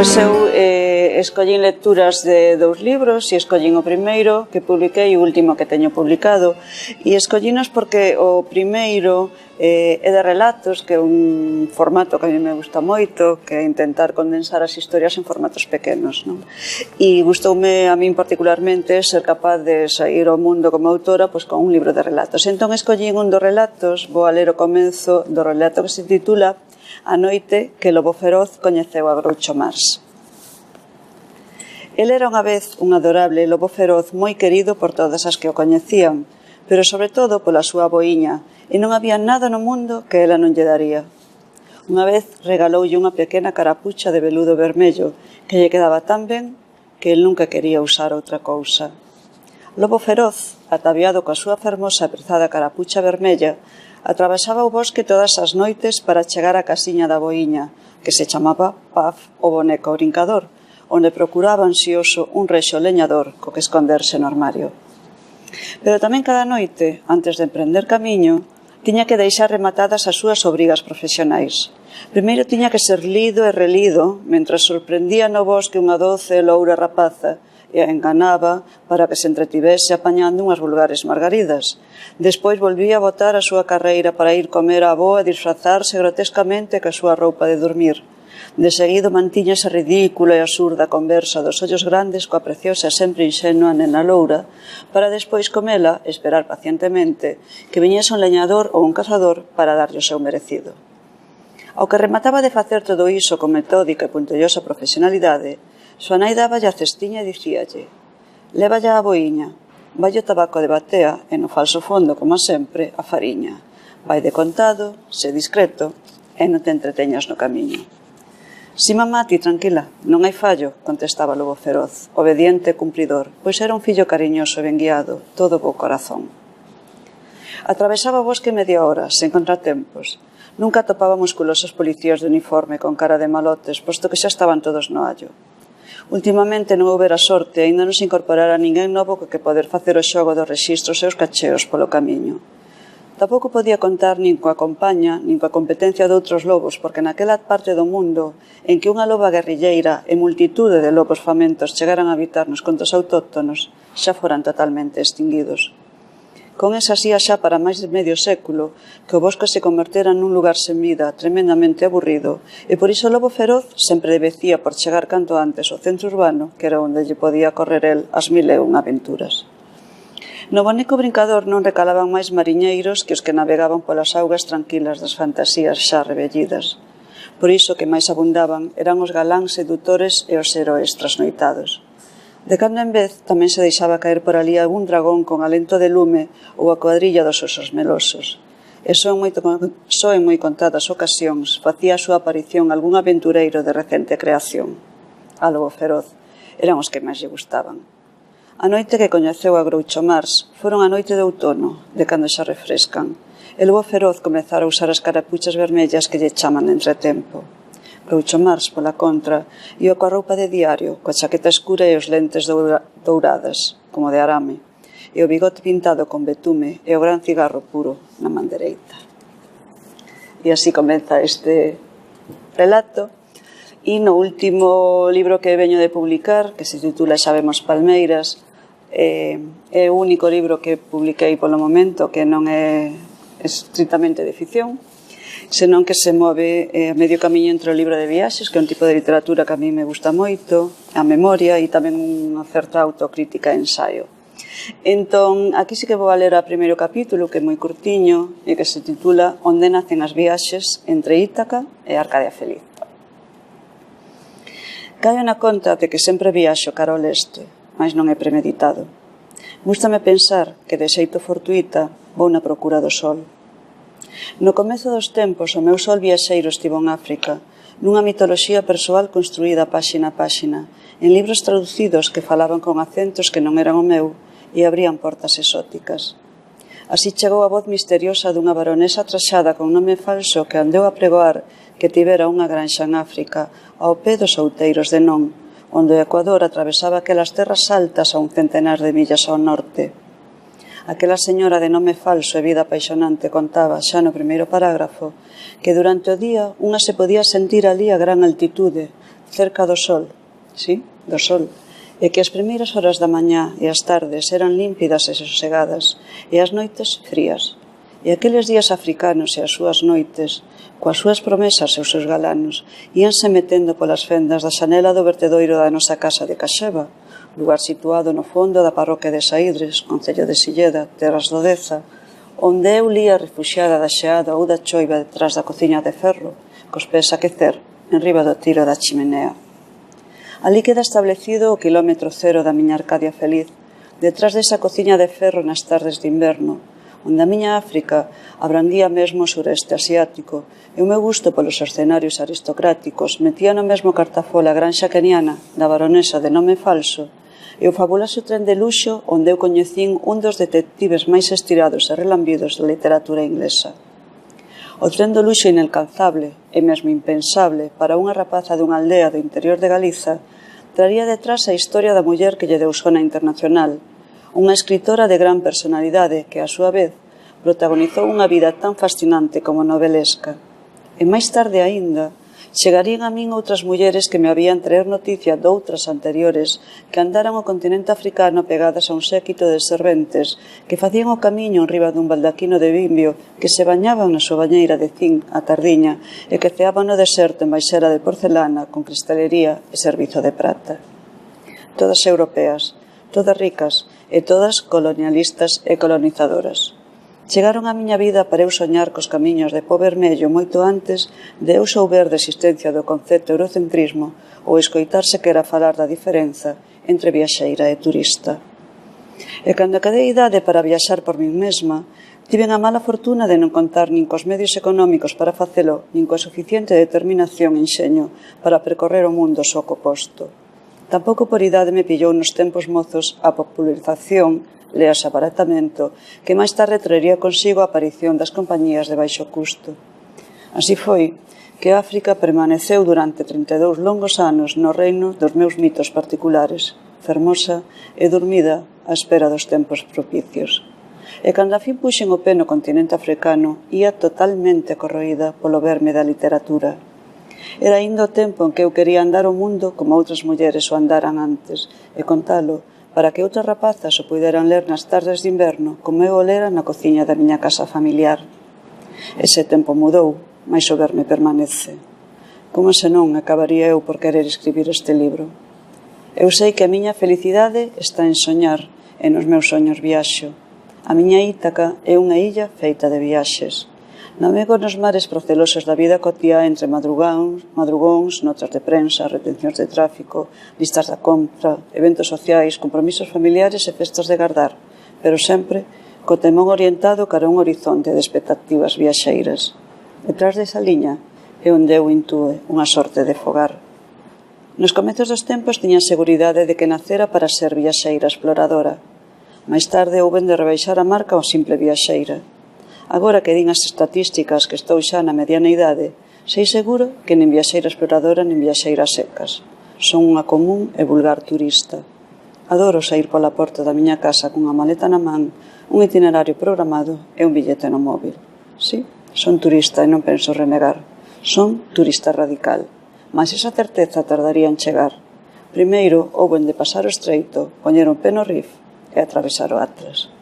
Pois eu escollín lecturas de 2 libros e escollín o primeiro que publiquei e o último que teño publicado, e escollínos porque o primeiro é de relatos, que é un formato que a mí me gusta moito, que é intentar condensar as historias en formatos pequenos, non? E gustoume a min particularmente ser capaz de sair ao mundo como autora pois con un libro de relatos. Entón escollín un dos relatos, vou a ler o comenzo do relato que se titula A noite que Lobo Feroz coñeceu a Groucho Marx. El era unha vez un adorable lobo feroz moi querido por todas as que o coñecían, pero sobre todo pola súa boiña, e non había nada no mundo que ela non lle daría. Unha vez regaloulle unha pequena carapucha de veludo vermello que lle quedaba tan ben que el nunca quería usar outra cousa. Lobo Feroz, ataviado coa súa fermosa e prezada carapucha vermella, atravesaba o bosque todas as noites para chegar á casiña da boiña, que se chamaba Puff, o boneco brincador, onde procuraba ansioso un rexo leñador co que esconderse no armario. Pero tamén cada noite, antes de emprender camiño, tiña que deixar rematadas as súas obrigas profesionais. Primeiro tiña que ser lido e relido, mentras sorprendía no bosque unha doce e loura rapaza, e a enganaba para que se entretivese apañando unhas vulgares margaridas. Despois volvía a botar a súa carreira para ir comer á boa e disfrazarse grotescamente ca súa roupa de dormir. De seguido mantiña esa ridícula e absurda conversa dos ollos grandes coa preciosa e sempre inxenua nena loura, para despois comela e esperar pacientemente que viñese un leñador ou un cazador para darlle o seu merecido. Ao que remataba de facer todo iso con metódica e puntillosa profesionalidade, súa nai dáballe a cestiña e dicíalle: lévalle á boiña, vai o tabaco de batea e no falso fondo, como sempre, a fariña. Vai de contado, sé discreto e non te entreteñas no camiño. Si mamá, ti tranquila, non hai fallo, contestaba Lobo Feroz, obediente e cumpridor, pois era un fillo cariñoso e ben guiado, todo bo corazón. Atravesaba o bosque media hora, sen contratempos. Nunca atopaba musculosos policías de uniforme con cara de malotes, posto que xa estaban todos no allo. Últimamente non houbera sorte e aínda non se incorporara ninguén novo co que poder facer o xogo dos rexistros e os cacheos polo camiño. Tampouco podía contar nin coa compaña, nin coa competencia de outros lobos, porque naquela parte do mundo en que unha loba guerrilleira e multitude de lobos famentos chegaran a habitar nos contos autóctonos, xa foran totalmente extinguidos. Con esa sía xa para máis de medio século que o bosque se convertera nun lugar sen vida, tremendamente aburrido, e por iso o Lobo Feroz sempre decía por chegar canto antes ao centro urbano, que era onde lle podía correr el as 1001 aventuras. No boneco brincador non recalaban máis mariñeiros que os que navegaban polas augas tranquilas das fantasías xa rebellidas. Por iso que máis abundaban eran os galáns sedutores e os heróis trasnoitados. De cando en vez tamén se deixaba caer por ali algún dragón con alento de lume ou a cuadrilla dos osos melosos. E só en moi contadas ocasións facía a súa aparición algún aventureiro de recente creación. A Lobo Feroz eran os que máis lle gustaban. A noite que coñeceu a Groucho Marx foron a noite de outono, de cando xa refrescan. El Lobo Feroz comezara a usar as carapuchas vermellas que lle chaman de entretempo. Groucho Marx, pola contra, ia coa roupa de diario, coa chaqueta escura e os lentes douradas, como de arame, e o bigote pintado con betume e o gran cigarro puro na man dereita. E así comeza este relato. E no último libro que veño de publicar, que se titula Xa vemos palmeiras, é o único libro que publiquei polo momento que non é estritamente de ficción, senón que se move a medio camiño entre o libro de viaxes, que é un tipo de literatura que a mí me gusta moito, a memoria e tamén unha certa autocrítica e ensaio. Entón, aquí sí que vou a ler o primeiro capítulo, que é moi curtiño, e que se titula Onde nacen as viaxes entre Ítaca e Arcadia Feliz. Caio na conta de que sempre viaxo cara ao leste, mas non é premeditado. Gústame pensar que de xeito fortuita vou na procura do sol. No comezo dos tempos, o meu sol viaxeiro estivo en África, nunha mitoloxía persoal construída páxina a páxina, en libros traducidos que falaban con acentos que non eran o meu e abrían portas exóticas. Así chegou a voz misteriosa dunha baronesa traxada con nome falso que andeu a pregoar que tivera unha granxa en África, ao pé dos outeiros de Non, onde o Ecuador atravesaba aquelas terras altas a un centenar de millas ao norte. Aquela señora de nome falso e vida apaixonante contaba, xa no primeiro parágrafo, que durante o día unha se podía sentir ali a gran altitude, cerca do sol, sí, do sol, e que as primeiras horas da mañá e as tardes eran límpidas e sosegadas, e as noites frías. E aqueles días africanos e as súas noites, coas súas promesas e os seus galanos, íanse metendo polas fendas da xanela do vertedoiro da nosa casa de Caxeva, lugar situado no fondo da parroquia de Saídres, concello de Silleda, terras do Deza, onde eu lía refuxiada da xeada ou da choiva detrás da cociña de ferro, cos pés a quecer, enriba do tiro da chimenea. Ali queda establecido o quilómetro cero da miña Arcadia feliz, detrás desa cociña de ferro nas tardes de inverno, onde a miña África abrandía mesmo o sureste asiático, e o meu gusto polos escenarios aristocráticos metía no mesmo cartafol a granxa keniana da baronesa de nome falso e o fabuloso tren de luxo onde eu coñecín un dos detectives máis estirados e relambidos da literatura inglesa. O tren do luxo inalcanzable e mesmo impensable para unha rapaza dunha aldea do interior de Galiza traría detrás a historia da muller que lle deu sona internacional, unha escritora de gran personalidade que, a súa vez, protagonizou unha vida tan fascinante como novelesca. E máis tarde aínda, chegarían a min outras mulleres que me habían traer noticia doutras anteriores que andaran o continente africano pegadas a un séquito de serventes que facían o camiño enriba dun baldaquino de bimbio que se bañaban na súa bañeira de zinc a tardiña e que ceaban no deserto en baixera de porcelana con cristalería e servizo de prata. Todas europeas, todas ricas e todas colonialistas e colonizadoras. Chegaron á miña vida para eu soñar cos camiños de pó vermello moito antes de eu souber da existencia do concepto eurocentrismo ou escoitarse que era falar da diferenza entre viaxeira e turista. E cando quedei idade para viaxar por min mesma, tiven a mala fortuna de non contar nin cos medios económicos para facelo, nin coa suficiente determinación e enxeño para percorrer o mundo só co posto. Tampouco por idade me pillou nos tempos mozos a popularización, leas abaratamento, que máis tarde traería consigo a aparición das compañías de baixo custo. Así foi que África permaneceu durante 32 longos anos no reino dos meus mitos particulares, fermosa e dormida á espera dos tempos propicios. E cando a fin puxen o pé no continente africano, ia totalmente corroída polo verme da literatura. Era ainda o tempo en que eu quería andar o mundo como outras mulleres o andaran antes e contalo para que outras rapazas o puderan ler nas tardes de inverno como eu o lera na cociña da miña casa familiar. Ese tempo mudou, mais o verme permanece. Como senón acabaría eu por querer escribir este libro? Eu sei que a miña felicidade está en soñar e nos meus soños viaxo. A miña Ítaca é unha illa feita de viaxes. Navego nos mares procelosos da vida cotiá entre madrugóns, notas de prensa, retencións de tráfico, listas da compra, eventos sociais, compromisos familiares e festas de gardar, pero sempre co temón orientado cara a un horizonte de expectativas viaxeiras. Detrás desa liña é onde eu intúe unha sorte de fogar. Nos comezos dos tempos tiña a seguridade de que nacera para ser viaxeira exploradora. Mais tarde houben de rebaixar a marca ao simple viaxeira. Agora que din as estatísticas que estou xa na mediana idade, sei seguro que nin viaxeira exploradora nin viaxeira secas. Son unha común e vulgar turista. Adoro saír pola porta da miña casa cunha maleta na man, un itinerario programado e un billete no móvil. Sí, son turista e non penso renegar. Son turista radical. Mas esa certeza tardaría en chegar. Primeiro, houben de pasar o estreito, poñer un pé no Rif e atravesar o Atlas.